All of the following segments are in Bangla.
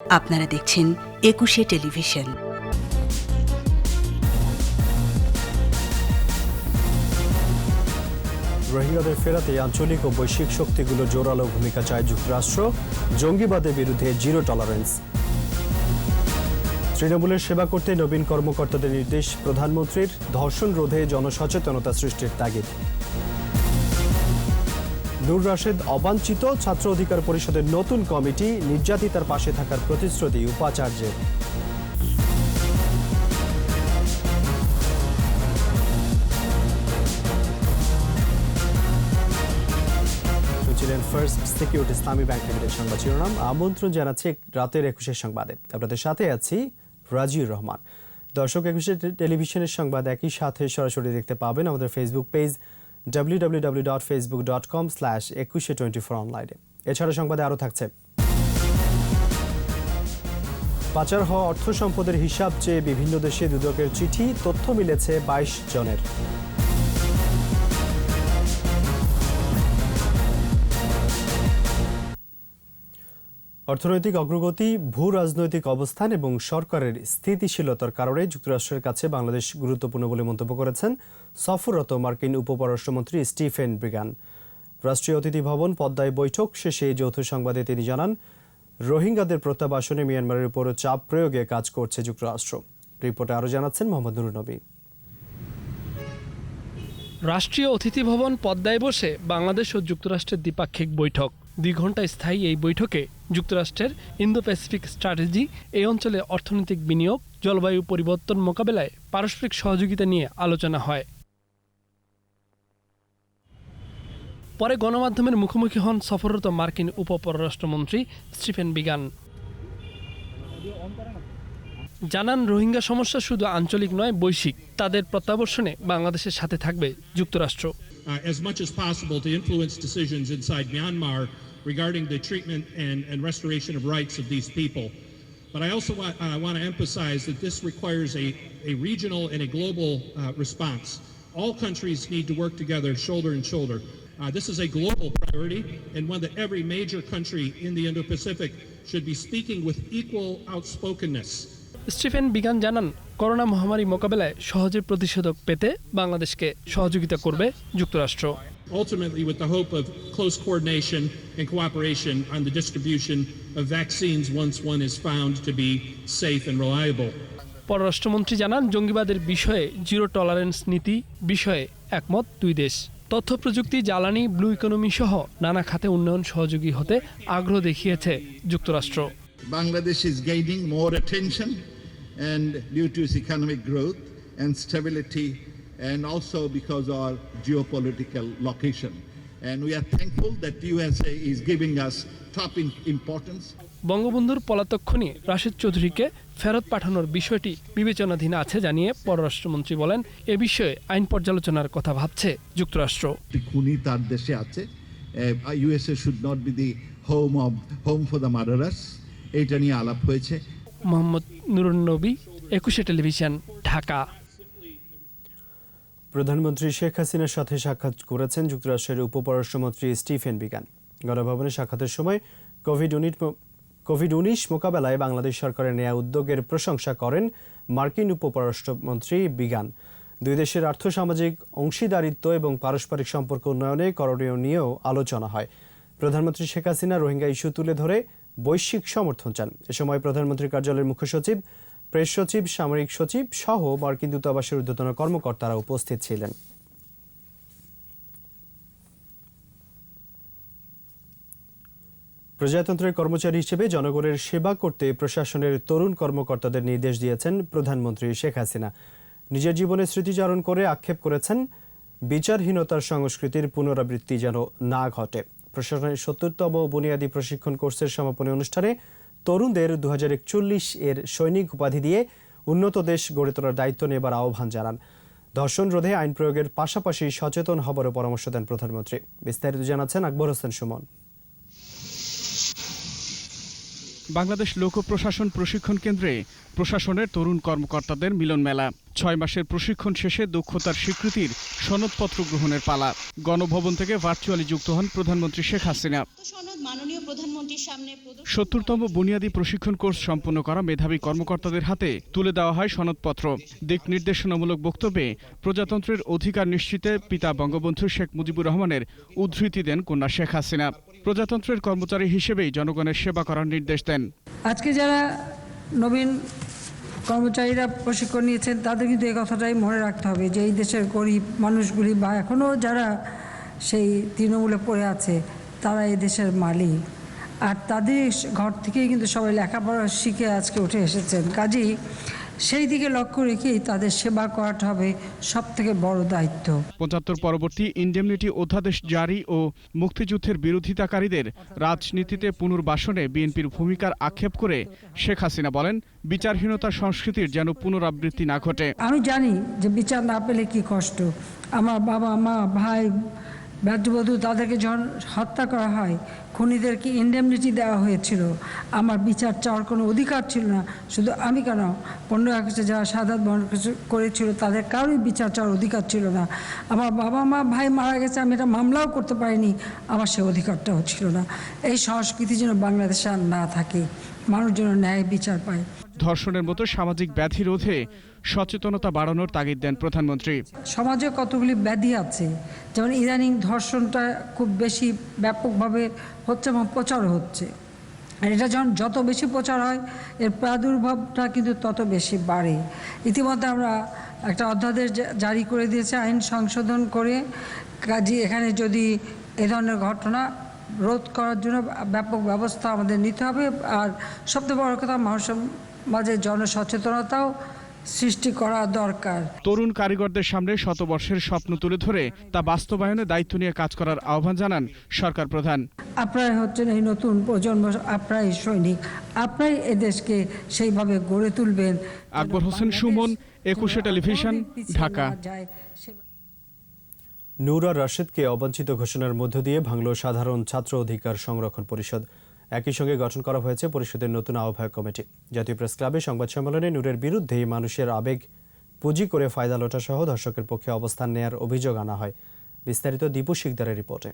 আপনারা দেখছেন একুশে টেলিভিশন। রোহিঙ্গাদের ফেরাতে আঞ্চলিক ও বৈশ্বিক শক্তিগুলো জোরালো ভূমিকা চায় যুক্তরাষ্ট্র। জঙ্গিবাদের বিরুদ্ধে জিরো টলারেন্স। তৃণমূলের সেবা করতে নবীন কর্মকর্তাদের নির্দেশ প্রধানমন্ত্রীর। ধর্ষণ রোধে জনসচেতনতা সৃষ্টির তাগিদ। নূর রাশেদ অবাঞ্ছিত। ছাত্র অধিকার পরিষদের নতুন কমিটি। নির্যাতিতার পাশে থাকার প্রতিশ্রুতি উপাচার্যের। ছিলেন ফার্স্ট সিকিউরিটি ইসলামী ব্যাংক লিমিটেড সংবাদ শিরোনাম। আমন্ত্রণ জানাচ্ছি রাতের 21 সংবাদে। আপনাদের সাথে আছি রাজিউর রহমান। দর্শক, 21 টেলিভিশনের সংবাদ একই সাথে সরাসরি দেখতে পাবেন আমাদের ফেসবুক পেজ www.facebook.com/2124 অনলাইনে। এছাড়া সংবাদে আরও থাকছে: পাচার হওয়া অর্থ সম্পদের হিসাব চেয়ে বিভিন্ন দেশে দুদকের চিঠি। তথ্য মিলেছে 22 জনের। অর্থনৈতিক অগ্রগতি, ভূ রাজনৈতিক অবস্থান এবং সরকারের স্থিতিশীলতার কারণে যুক্তরাষ্ট্রের কাছে বাংলাদেশ গুরুত্বপূর্ণ বলে মন্তব্য করেছেন সফররত মার্কিন উপপররাষ্ট্রমন্ত্রী স্টিফেন বিগান। রাষ্ট্রীয় অতিথি ভবন পদ্মায় বৈঠক শেষে যৌথ সংবাদে তিনি জানান, রোহিঙ্গাদের প্রত্যাবাসনে মিয়ানমারের উপর চাপ প্রয়োগে কাজ করছে যুক্তরাষ্ট্র। রিপোর্টে আরও জানাচ্ছেন মোহাম্মদ নুরুন নবী। রাষ্ট্রীয় অতিথি ভবন পদ্মায় বসে বাংলাদেশ ও যুক্তরাষ্ট্রের দ্বিপাক্ষিক বৈঠক। 2 ঘণ্টা স্থায়ী এই বৈঠকে যুক্তরাষ্ট্রের ইন্দো প্যাসিফিক স্ট্র্যাটেজি, এই অঞ্চলে অর্থনৈতিক বিনিয়োগ, জলবায়ু পরিবর্তন মোকাবেলায় পারস্পরিক সহযোগিতা নিয়ে আলোচনা হয়। পরে গণমাধ্যমের মুখোমুখি হন সফররত মার্কিন উপপররাষ্ট্রমন্ত্রী স্টিফেন বিগান। জানান, রোহিঙ্গা সমস্যা শুধু আঞ্চলিক নয়, বৈশ্বিক। তাদের প্রত্যাবর্তনে বাংলাদেশের সাথে থাকবে যুক্তরাষ্ট্র। As much as possible to influence decisions inside Myanmar regarding the treatment and restoration of rights of these people. But I also want to emphasize that this requires a regional and a global response. All countries need to work together shoulder and shoulder. This is a global priority and one that every major country in the Indo-Pacific should be speaking with equal outspokenness. Stephen began জানান, করোনা মহামারী মোকাবেলায় সহজে প্রতিষেধক পেতে বাংলাদেশকে সহযোগিতা করবে যুক্তরাষ্ট্র। Ultimately, with the hope of close coordination and cooperation on the distribution of vaccines once one is found to be safe and reliable. পররাষ্ট্রমন্ত্রী জানান, জঙ্গিবাদের বিষয়ে জিরো টলারেন্স নীতি বিষয়ে একমত 2 দেশ। তথ্য প্রযুক্তি, জ্বালানি, ব্লু ইকোনমি সহ নানা খাতে উন্নয়ন সহযোগী হতে আগ্রহ দেখিয়েছে যুক্তরাষ্ট্র। Bangladesh is gaining more attention and due to its economic growth and stability and also because of our geopolitical location. And we are thankful that USA is giving us top importance. বঙ্গবন্ধুর পলাতক খনি রাশেদ চৌধুরীকে ফেরত পাঠানোর বিষয়টি বিবেচনাধীন আছে জানিয়ে পররাষ্ট্রমন্ত্রী বলেন, এ বিষয়ে আইন পর্যালোচনার কথা ভাবছে যুক্তরাষ্ট্র। খুনি তার দেশে আছে, USA should not be the home for the murderers. এটা নিয়ে আলাপ হয়েছে। মোহাম্মদ নুরুন নবী, 21 টেলিভিশন, ঢাকা। প্রধানমন্ত্রী শেখ হাসিনার সাথে সাক্ষাৎ করেছেন যুক্তরাষ্ট্রের উপপররাষ্ট্রমন্ত্রী স্টিফেন বিগান। গণভবনে সাক্ষাতের সময় কোভিড-19 মোকাবেলায় বাংলাদেশ সরকারের নেয়া উদ্যোগের প্রশংসা করেন মার্কিন উপপররাষ্ট্রমন্ত্রী বিগান। 2 দেশের আর্থসামাজিক অংশীদারিত্ব এবং পারস্পরিক সম্পর্ক উন্নয়নে করণীয় নিয়েও আলোচনা হয়। প্রধানমন্ত্রী শেখ হাসিনা রোহিঙ্গা ইস্যু তুলে ধরে বৈশ্বিক সমর্থন চান। এ সময় প্রধানমন্ত্রীর কার্যালয়ের মুখ্য সচিব, প্রেস সচিব, সামরিক সচিব সহ মার্কিন দূতাবাসের ঊর্ধ্বতন কর্মকর্তারা উপস্থিত ছিলেন। প্রজাতন্ত্রের কর্মচারী হিসেবে জনগণের সেবা করতে প্রশাসনের তরুণ কর্মকর্তাদের নির্দেশ দিয়েছেন প্রধানমন্ত্রী শেখ হাসিনা। নিজের জীবনে স্মৃতিচারণ করে আক্ষেপ করেছেন, বিচারহীনতার সংস্কৃতির পুনরাবৃত্তি যেন না ঘটে। প্রশাসনের 70তম বুনিয়াদী প্রশিক্ষণ কোর্সের সমাপনী অনুষ্ঠানে তরুণদের 2041 এর সৈনিক উপাধি দিয়ে উন্নত দেশ গড়ে তোলার দায়িত্ব নেবার আহ্বান জানান। ধর্ষণ রোধে আইন প্রয়োগের পাশাপাশি সচেতন হবারও পরামর্শ দেন প্রধানমন্ত্রী। বিস্তারিত জানাচ্ছেন আকবর হোসেন সুমন। বাংলাদেশ লোক প্রশাসন প্রশিক্ষণ কেন্দ্রে প্রশাসনের তরুণ কর্মকর্তাদের মিলন মেলা। 6 মাসের প্রশিক্ষণ শেষে দক্ষতার স্বীকৃতির সনদপত্র গ্রহণের পালা। গণভবন থেকে ভার্চুয়ালি যুক্ত হন প্রধানমন্ত্রী শেখ হাসিনা। 70তম বুনিয়াদী প্রশিক্ষণ কোর্স সম্পন্ন করা মেধাবী কর্মকর্তাদের হাতে তুলে দেওয়া হয় সনদপত্র। দিক নির্দেশনামূলক বক্তব্যে প্রজাতন্ত্রের অধিকার নিশ্চিতে পিতা বঙ্গবন্ধু শেখ মুজিবুর রহমানের উদ্ধৃতি দেন কন্যা শেখ হাসিনা। প্রজাতন্ত্রের কর্মচারী হিসেবেই জনগণের সেবা করার নির্দেশ দেন। আজকে যারা নবীন কর্মচারীরা প্রশিক্ষণ নিয়েছেন তাদের কিন্তু এই কথাটাই মনে রাখতে হবে যে এই দেশের গরিব মানুষগুলি বা এখনও যারা সেই তৃণমূলে পড়ে আছে তারা এই দেশের মালিক, আর তাদের ঘর থেকেই কিন্তু সবাই লেখাপড়া শিখে আজকে উঠে এসেছেন। কাজেই সেই দিকে লক্ষ্য রেখেই তাদের সেবা করাটা হবে সবথেকে বড় দায়িত্ব। 75 পরবর্তী ইনডেমনিটি অধ্যাদেশ জারি ও মুক্তিযুদ্ধের বিরোধিতাকারীদের রাজনীতিতে পুনর্বাসনে বিএনপির ভূমিকার আক্ষেপ করে শেখ হাসিনা বলেন, বিচারহীনতার সংস্কৃতির যেন পুনরাবৃত্তি না ঘটে। আমি জানি যে বিচার না পেলে কি কষ্ট। আমার বাবা মা ভাই ব্যাধবধূ তাদেরকে যখন হত্যা করা হয়, খুনিদেরকে ইনডেমনিটি দেওয়া হয়েছিল, আমার বিচার চাওয়ার কোনো অধিকার ছিল না। শুধু আমি কেন, 15 আগস্টে যারা শাহাদাত বরণ করেছিল তাদের কারোই বিচার চাওয়ার অধিকার ছিল না। আমার বাবা মা ভাই মারা গেছে, আমি এটা মামলাও করতে পারিনি, আমার সে অধিকারটাও ছিল না। এই সংস্কৃতি যেন বাংলাদেশে আর না থাকে, মানুষ যেন ন্যায় বিচার পায়। ধর্ষণের মতো সামাজিক ব্যাধি রোধে সচেতনতা বাড়ানোর তাগিদ দেন প্রধানমন্ত্রী। সমাজে কতগুলি ব্যাধি আছে, যেমন ইদানিং ধর্ষণটা খুব বেশি ব্যাপকভাবে হচ্ছে এবং প্রচার হচ্ছে। আর এটা যত বেশি প্রচার হয় এর প্রাদুর্ভাবটা কিন্তু তত বেশি বাড়ে। ইতিমধ্যে আমরা একটা অধ্যাদেশ জারি করে দিয়েছে, আইন সংশোধন করে। কাজে এখানে যদি এ ধরনের ঘটনা রোধ করার জন্য ব্যাপক ব্যবস্থা আমাদের নিতে হবে। আর সবচেয়ে বড় কথা, মানুষের মাঝে জনসচেতনতাও সৃষ্টি করা দরকার। তরুণ কারিগরদের সামনে শতবর্ষের স্বপ্ন তুলে ধরে তা বাস্তবায়নে দায়িত্ব নিয়ে কাজ করার আহ্বান জানান সরকার প্রধান। আপনারাই হচ্ছেন এই নতুন প্রজন্ম, আপনারাই সৈনিক, আপনারাই এদেশকে সেইভাবে গড়ে তুলবেন। আকবর হোসেন সুমন, 21 টেলিভিশন, ঢাকা। নূর আর রাশেদকে অবাঞ্ছিত ঘোষণার মধ্য দিয়ে ভাঙল সাধারণ ছাত্র অধিকার সংরক্ষণ পরিষদ। একই সঙ্গে গঠন করা হয়েছে পরিষদের নতুন আহ্বায়ক কমিটি। জাতীয় প্রেস ক্লাবে সংবাদ সম্মেলনে নূরের বিরুদ্ধে মানুষের আবেগ পুঁজি করে ফায়দা লোটা সহ ধর্ষকের পক্ষে অবস্থান নেয়ার অভিযোগ আনা হয়। বিস্তারিত দীপু শিকদারের রিপোর্টে।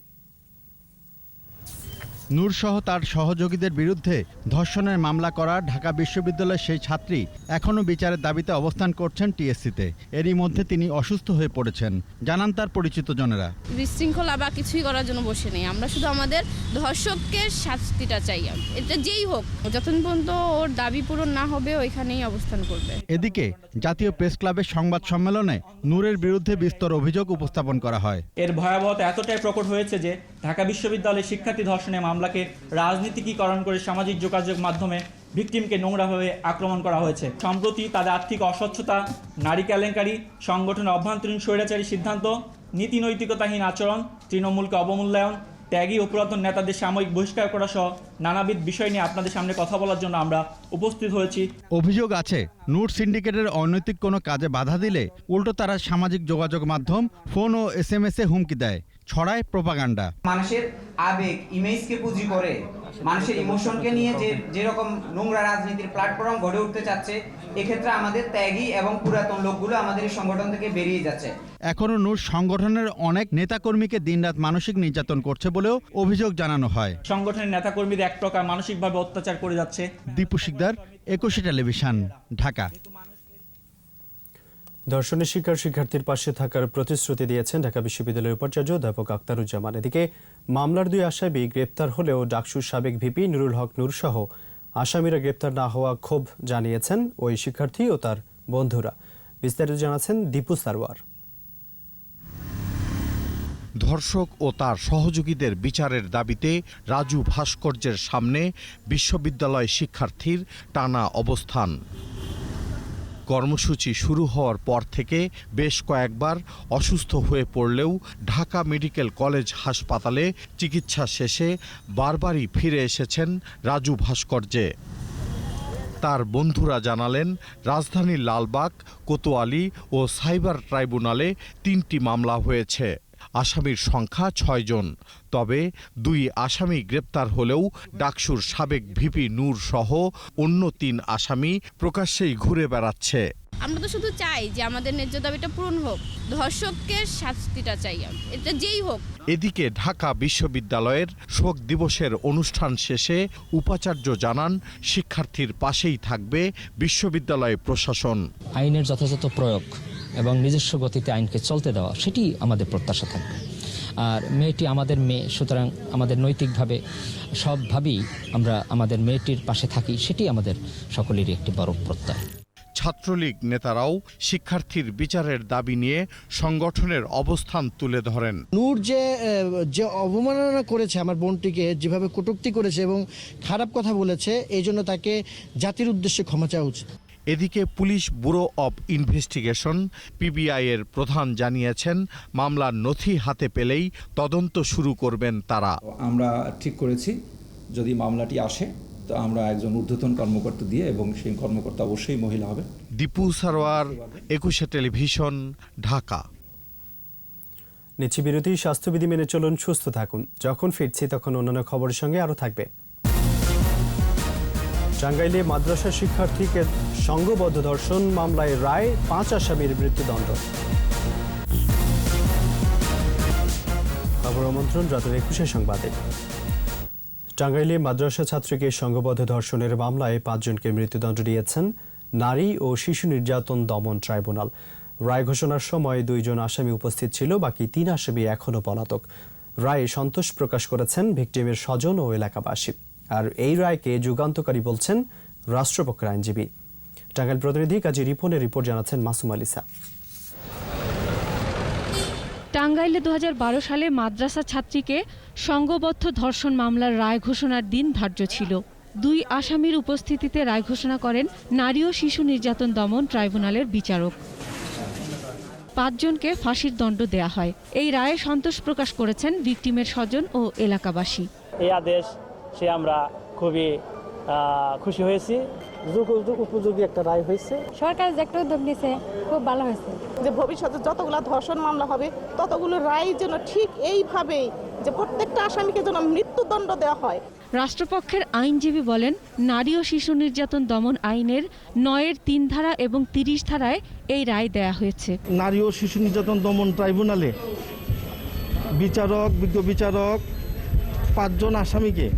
নূর সহ তার সহযোগীদের বিরুদ্ধে ধর্ষণের মামলা করা ঢাকা বিশ্ববিদ্যালয়ের সেই ছাত্রী এখনও বিচারের দাবিতে অবস্থান করছেন টিএসসিতে। এরই মধ্যে তিনি অসুস্থ হয়ে পড়েছেন, জানান তার পরিচিত জনেরা। বিশৃঙ্খলা বা কিছুই করার জন্য বসে নেই, আমরা শুধু আমাদের ধর্ষকের শাস্তিটা চাই। এটা যেই হোক, যতক্ষণ পর্যন্ত ওর দাবি পূরণ না হবে ওইখানেই অবস্থান করবে। এদিকে জাতীয় প্রেস ক্লাবের সংবাদ সম্মেলনে নূরের বিরুদ্ধে বিস্তর অভিযোগ উপস্থাপন করা হয়। এর ভয়াবহতা এতটাই প্রকট হয়েছে যে ঢাকা বিশ্ববিদ্যালয়ের শিক্ষার্থী ধর্ষণের মামলাকে রাজনীতিকীকরণ করে সামাজিক যোগাযোগ মাধ্যমে ভিকটিমকে নোংরাভাবে আক্রমণ করা হয়েছে। সম্প্রতি তাদের আর্থিক অস্বচ্ছতা, নারী কেলেঙ্কারি, সংগঠনের অভ্যন্তরীণ স্বৈরাচারী সিদ্ধান্ত, নীতি নৈতিকতাহীন আচরণ, তৃণমূলকে অবমূল্যায়ন, ত্যাগী ও পুরাতন নেতাদের সাময়িক বহিষ্কার করা সহ নানাবিধ বিষয় নিয়ে আপনাদের সামনে কথা বলার জন্য আমরা উপস্থিত হয়েছি। অভিযোগ আছে, নূর সিন্ডিকেটের অনৈতিক কোনো কাজে বাধা দিলে উল্টো তারা সামাজিক যোগাযোগ মাধ্যম, ফোন ও SMS-এ হুমকি দেয়, ছড়ায় প্রোপাগান্ডা। মানুষের আবেগ, ইমেজকে পুঁজি করে মানুষের ইমোশনকে নিয়ে যেরকম নোংরা রাজনীতির প্ল্যাটফর্ম গড়ে উঠতে চাচ্ছে, এক্ষেত্রে আমাদের ত্যাগী এবং পুরাতন লোকগুলো আমাদের এই সংগঠন থেকে বেরিয়ে যাচ্ছে। এখনো নূর সংগঠনের অনেক নেতাকর্মীকে দিনরাত মানসিক নির্যাতন করছে বলেও অভিযোগ জানানো হয়। সংগঠনের নেতাকর্মীদের এক প্রকার মানসিকভাবে অত্যাচার করে যাচ্ছে। দীপু শিকদার, 21 টেলিভিশন, ঢাকা। ধর্ষণের শিকার শিক্ষার্থীর পাশে থাকার প্রতিশ্রুতি দিয়েছেন ঢাকা বিশ্ববিদ্যালয়ের উপাচার্য অধ্যাপক আখতারুজ্জামান। এদিকে মামলার 2 আসামি গ্রেপ্তার হলেও ডাকসুর সাবেক ভিপি নুরুল হক নূর সহ আসামিরা গ্রেপ্তার না হওয়া ক্ষোভ জানিয়েছেন ওই শিক্ষার্থী ও তার বন্ধুরা। বিস্তারিত জানাচ্ছেন দীপু সারওয়ার। ধর্ষক ও তার সহযোগীদের বিচারের দাবিতে রাজু ভাস্কর্যের সামনে বিশ্ববিদ্যালয় শিক্ষার্থীর টানা অবস্থান। কর্মসূচি শুরু হওয়ার পর থেকে বেশ কয়েকবার অসুস্থ হয়ে পড়লেও ঢাকা মেডিকেল কলেজ হাসপাতালে চিকিৎসা শেষে বারবারই ফিরে এসেছেন রাজু ভাস্কর্যে। তার বন্ধুরা জানালেন, রাজধানীর লালবাগ, কোতোয়ালি ও সাইবার ট্রাইব্যুনালে 3টি মামলা হয়েছে। আসামির সংখ্যা 6 জন। তবে 2 আসামি গ্রেপ্তার হলেও ডাকসুর সাবেক ভিপি নূর সহ অন্য 3 আসামি প্রকাশ্যেই ঘুরে বেড়াচ্ছে। আমরা তো শুধু চাই যে আমাদের ন্যায্য দাবিটা পূরণ হোক, ধর্ষকের শাস্তিটা চাই, এটা যেই হোক। এদিকে ঢাকা বিশ্ববিদ্যালয়ের শোক দিবসের অনুষ্ঠান শেষে উপাচার্য জানান, শিক্ষার্থীর পাশেই থাকবে বিশ্ববিদ্যালয় প্রশাসন। আইনের যথাযথ প্রয়োগ এবং নিজস্ব গতিতে আইনকে চলতে দেওয়া, সেটি আমাদের প্রত্যাশা থাকবে। আর মেয়েটি আমাদের মেয়ে, সুতরাং আমাদের নৈতিকভাবে সবভাবেই আমরা আমাদের মেয়েটির পাশে থাকি, সেটি আমাদের সকলেরই একটি বড় প্রত্যয়। ছাত্রলীগ নেতারাও শিক্ষার্থীর বিচারের দাবি নিয়ে সংগঠনের অবস্থান তুলে ধরেন। নূর যে অবমাননা করেছে আমার বোনটিকে, যেভাবে কটূক্তি করেছে এবং খারাপ কথা বলেছে, এই জন্য তাকে জাতির উদ্দেশ্যে ক্ষমা চাওয়া উচিত। এদিকে police bureau of investigation PBI এর প্রধান জানিয়েছেন, মামলার নথি হাতে পেলেই তদন্ত শুরু করবেন তারা। আমরা ঠিক করেছি যদি মামলাটি আসে তো আমরা একজন ঊর্ধ্বতন কর্মকর্তা দিয়ে, এবং সেই কর্মকর্তা অবশ্যই মহিলা হবে। দীপু সারোয়ার, 21 টেলিভিশন, ঢাকা। নিচ্ছি বিরতি। স্বাস্থ্যবিধি মেনে চলুন, সুস্থ থাকুন। যখন ফিরছি তখন অন্যান্য খবরের সঙ্গে আরও থাকবে। টাঙ্গাইলে মাদ্রাসা শিক্ষার্থীকে সংঘবদ্ধ ধর্ষণ মামলায় রায়, 5 আসামির মৃত্যুদণ্ড। খবর আমন্ত্রণ রাতের 21 সংবাদে। টাঙ্গাইলে মাদ্রাসা ছাত্রীকে সংঘবদ্ধ ধর্ষণের মামলায় 5 জনকে মৃত্যুদণ্ড দিয়েছেন নারী ও শিশু নির্যাতন দমন ট্রাইব্যুনাল। রায় ঘোষণার সময় 2 জন আসামি উপস্থিত ছিল, বাকি 3 আসামি এখনও পলাতক। রায়ে সন্তোষ প্রকাশ করেছেন ভিকটিমের স্বজন ও এলাকাবাসী। আর এই রায়কে যুগান্তকারী বলছেন রাষ্ট্রপক্ষের আইনজীবী। টাঙ্গাইল প্রতিনিধি কাজী রিপনের রিপোর্ট জানাচ্ছেন মাসুম আলিসা। টাঙ্গাইলে 2012 সালে মাদ্রাসা ছাত্রীকে সংঘবদ্ধ ধর্ষণ মামলার রায় ঘোষণার দিন ধার্য ছিল। 2 আসামির উপস্থিতিতে রায় ঘোষণা করেন নারী ও শিশু নির্যাতন দমন ট্রাইব্যুনালের বিচারক। 5 জনকে ফাঁসির দণ্ড দেয়া হয়। এই রায়ে সন্তোষ প্রকাশ করেছেন ভিকটিমের স্বজন ও এলাকাবাসী। এই আদেশ সে আমরা খুবই খুশি হয়েছি। উপযোগী একটা রায় হয়েছে। সরকার যে একটা উদ্যোগ নিয়েছে খুব ভালো হয়েছে, যে ভবিষ্যতে যতগুলো ধর্ষণ মামলা হবে ততগুলো রায় যেন ঠিক এইভাবেই, যে প্রত্যেকটা আসামিকে যেন মৃত্যুদণ্ড দেওয়া হয়। রাষ্ট্রপক্ষের আইনজীবী বলেন, নারী ও শিশু নির্যাতন দমন আইনের 9-এর 3 ধারা এবং 30 ধারায় এই রায় দেয়া হয়েছে। নারী ও শিশু নির্যাতন দমন ট্রাইব্যুনালে বিজ্ঞ বিচারক 5 জন আসামিকে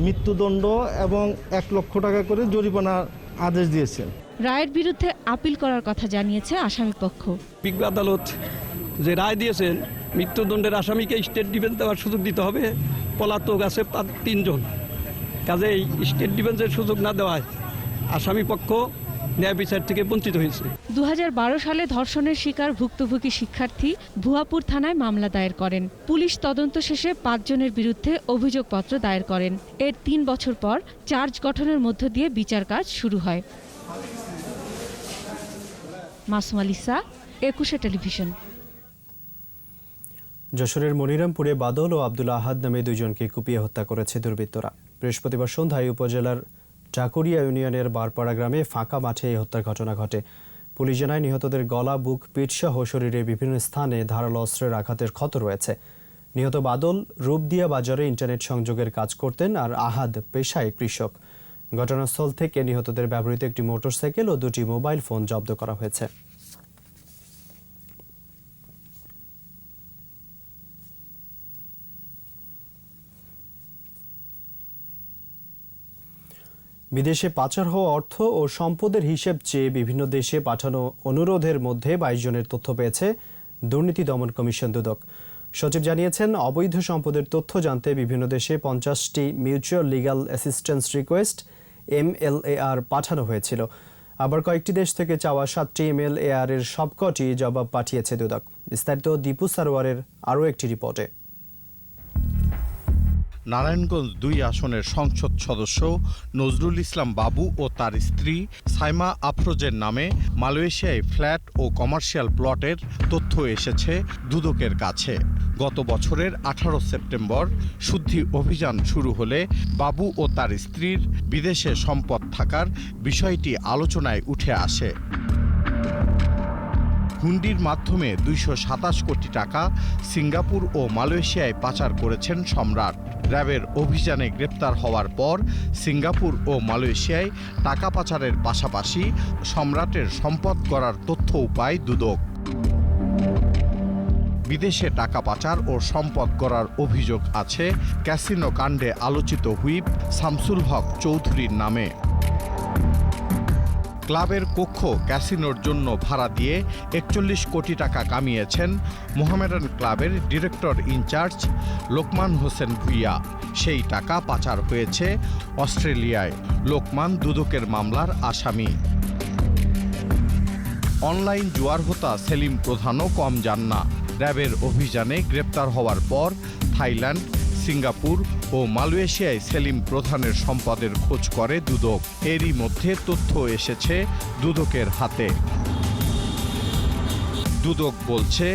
মৃত্যুদণ্ড এবং 1 লক্ষ টাকা করে জরিমানার আদেশ দিয়েছেন। রায়ের বিরুদ্ধে আপিল করার কথা জানিয়েছে আসামিপক্ষ। বিজ্ঞ আদালত যে রায় দিয়েছেন, মৃত্যুদণ্ডের আসামিকে স্টেট ডিফেন্স দেওয়ার সুযোগ দিতে হবে। পলাতক আছে 3 জন, কাজেই স্টেট ডিফেন্সের সুযোগ না দেওয়ায় আসামিপক্ষ ন্যায় বিচার থেকে বঞ্চিত হয়েছে। 2012 সালে ধর্ষণের শিকার ভুক্তভোগী শিক্ষার্থী ভুয়াপুর থানায় মামলা দায়ের করেন। পুলিশ তদন্ত শেষে 5 জনের বিরুদ্ধে অভিযোগপত্র দায়ের করেন। এর 3 বছর পর চার্জ গঠনের মধ্য দিয়ে বিচার কাজ শুরু হয়। মাসুম আলিসা, 21 টেলিভিশন। যশোরের মনিরামপুরে বাদল ও আব্দুল আহাদ নামে 2 জনকে কুপিয়ে হত্যা করেছে দুর্বৃত্তরা। বৃহস্পতিবার সন্ধ্যায় উপজেলার চাকুরিয়া ইউনিয়নের বারপাড়া গ্রামে ফাঁকা মাঠে এই হত্যার ঘটনা ঘটে। পুলিশ জানায়, নিহতদের গলা, বুক, পিঠ সহ শরীরের বিভিন্ন স্থানে ধারালো অস্ত্রের আঘাতের ক্ষত রয়েছে। নিহত বাদল রূপদিয়া বাজারে ইন্টারনেট সংযোগের কাজ করতেন, আর আহাদ পেশায় কৃষক। ঘটনাস্থল থেকে নিহতদের ব্যবহৃত একটি মোটরসাইকেল ও 2টি মোবাইল ফোন জব্দ করা হয়েছে। বিদেশে পাচার হওয়া অর্থ ও সম্পদের হিসেব চেয়ে বিভিন্ন দেশে পাঠানো অনুরোধের মধ্যে 22 জনের তথ্য পেয়েছে দুর্নীতি দমন কমিশন দুদক। সচিব জানিয়েছেন, অবৈধ সম্পদের তথ্য জানতে বিভিন্ন দেশে 50টি mutual legal assistance request MLAR পাঠানো হয়েছিল। আবার কয়েকটি দেশ থেকে চাওয়া 7টি MLAR এর সবকটি জবাব পাঠিয়েছে দুদক। বিস্তারিত দীপু সারোয়ারের আরও একটি রিপোর্টে। নারায়ণগঞ্জ 2 আসনের সংসদ সদস্য নজরুল ইসলাম বাবু ও তার স্ত্রী সাইমা আফরোজের নামে মালয়েশিয়ায় ফ্ল্যাট ও কমার্শিয়াল প্লটের তথ্য এসেছে দুদকের কাছে। গত বছরের 18 সেপ্টেম্বর শুদ্ধি অভিযান শুরু হলে বাবু ও তার স্ত্রীর বিদেশে সম্পদ থাকার বিষয়টি আলোচনায় উঠে আসে। হুন্ডির মাধ্যমে 227 কোটি টাকা সিঙ্গাপুর ও মালয়েশিয়ায় পাচার করেছেন সম্রাট। র্যাবের অভিযানে গ্রেপ্তার হওয়ার পর সিঙ্গাপুর ও মালয়েশিয়ায় টাকা পাচারের পাশাপাশি সম্রাটের সম্পদ গড়ার তথ্য পায় দুদক। বিদেশে টাকা পাচার ও সম্পদ গড়ার অভিযোগ আছে ক্যাসিনো কাণ্ডে আলোচিত হুইপ শামসুল হক চৌধুরীর নামে। ক্লাবের কক্ষ ক্যাসিনোর জন্য ভাড়া দিয়ে 41 কোটি টাকা কামিয়েছেন মোহামেডান ক্লাবের ডিরেক্টর ইনচার্জ লোকমান হোসেন ভুইয়া। সেই টাকা পাচার হয়েছে অস্ট্রেলিয়ায়। লোকমান দুদকের মামলার আসামি। অনলাইন জুয়ার হোতা সেলিম প্রধানও কম যান না। র্যাবের অভিযানে গ্রেপ্তার হওয়ার পর থাইল্যান্ড, সিঙ্গাপুর ও মালয়েশিয়ায় সেলিম প্রধানের সম্পদের খোঁজ করে দুদক। এরই মধ্যে তথ্য এসেছে দুদকের হাতে। দুদক বলছে,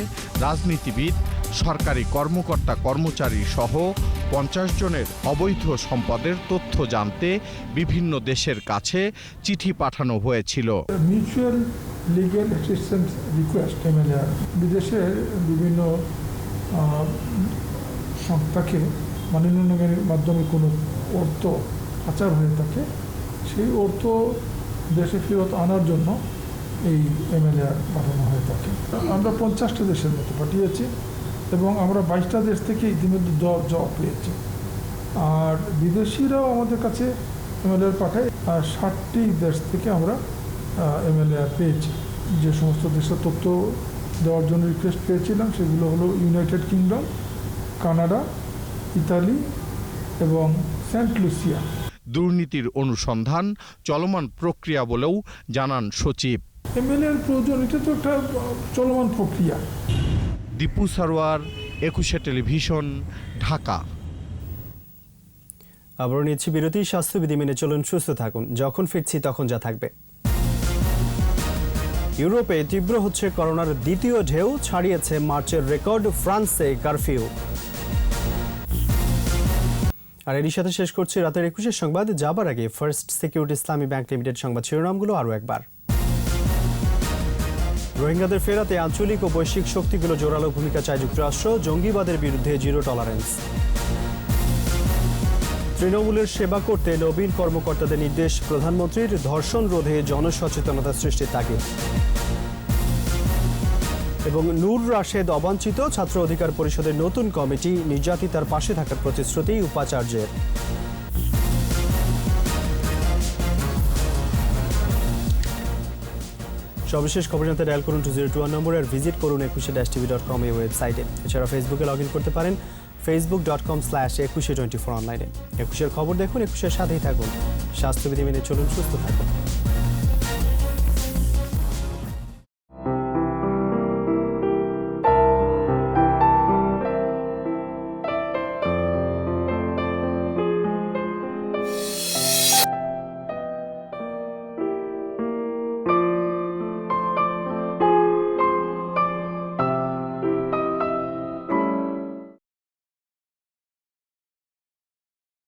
রাজনীতিবিদ, সরকারি কর্মকর্তা কর্মচারী সহ 50 জনের অবৈধ সম্পদের তথ্য জানতে বিভিন্ন দেশের কাছে চিঠি পাঠানো হয়েছিল। Mutual legal assistance request MLR বিদেশের বিভিন্ন সংস্থাকে মানি লন্ডারিংয়ের মাধ্যমে কোনো অর্থ পাচার হয়ে থাকে, সেই অর্থ দেশে ফেরত আনার জন্য এই MLR পাঠানো হয়ে থাকে। আমরা 50টা দেশের মতো পাঠিয়েছি এবং আমরা 22টা দেশ থেকে ইতিমধ্যে জবাব পেয়েছি। আর বিদেশিরাও আমাদের কাছে MLR পাঠায়, আর 60টি দেশ থেকে আমরা MLR পেয়েছি। যে সমস্ত দেশের তথ্য দেওয়ার জন্য রিকোয়েস্ট পেয়েছিলাম সেগুলো হলো ইউনাইটেড কিংডম, কানাডা, ইতালি এবং সেন্ট লুসিয়া। দুর্নীতির অনুসন্ধান চলমান প্রক্রিয়া বলেও জানান সচিব। MLR প্রয়োজন, এটা তো একটা চলমান প্রক্রিয়া। দীপু সারোয়ার, 21 টেলিভিশন, ঢাকা। আবার নিচ্ছি বিরতি। স্বাস্থ্যবিধি মেনে চলুন, সুস্থ থাকুন। যখন ফিরছি তখন যা থাকবে। ইউরোপে তীব্র হচ্ছে করোনার দ্বিতীয় ঢেউ, ছাড়িয়েছে মার্চের রেকর্ড। ফ্রান্সে কারফিউ। আর এরই সাথে শেষ করছি রাতের 21 সংবাদ। যাবার আগে ফার্স্ট সিকিউরিটি ইসলামী ব্যাংক লিমিটেড সংবাদ শিরোনামগুলো আরও একবার। রোহিঙ্গাদের ফেরাতে আঞ্চলিক ও বৈশ্বিক শক্তিগুলো জোরালো ভূমিকা চায় যুক্তরাষ্ট্র। জঙ্গিবাদের বিরুদ্ধে জিরো টলারেন্স। তৃণমূলের সেবা করতে নবীন কর্মকর্তাদের নির্দেশ প্রধানমন্ত্রীর। ধর্ষণ রোধে জনসচেতনতা সৃষ্টির তাগিদ। এবং নূর রাশেদ অবাঞ্ছিত, ছাত্র অধিকার পরিষদের নতুন কমিটি। নির্যাতিতার পাশে থাকার প্রতিশ্রুতি উপাচার্যের। সর্বশেষ খবর জানতে ডায়াল করুন 2021 নম্বরে আর ভিজিট করুন 21tv.com এই ওয়েবসাইটে। এছাড়া ফেসবুকে লগ ইন করতে পারেন facebook.com/2124 অনলাইনে। 21 খবর দেখুন, 21 সাথেই থাকুন। স্বাস্থ্যবিধি মেনে চলুন, সুস্থ থাকুন।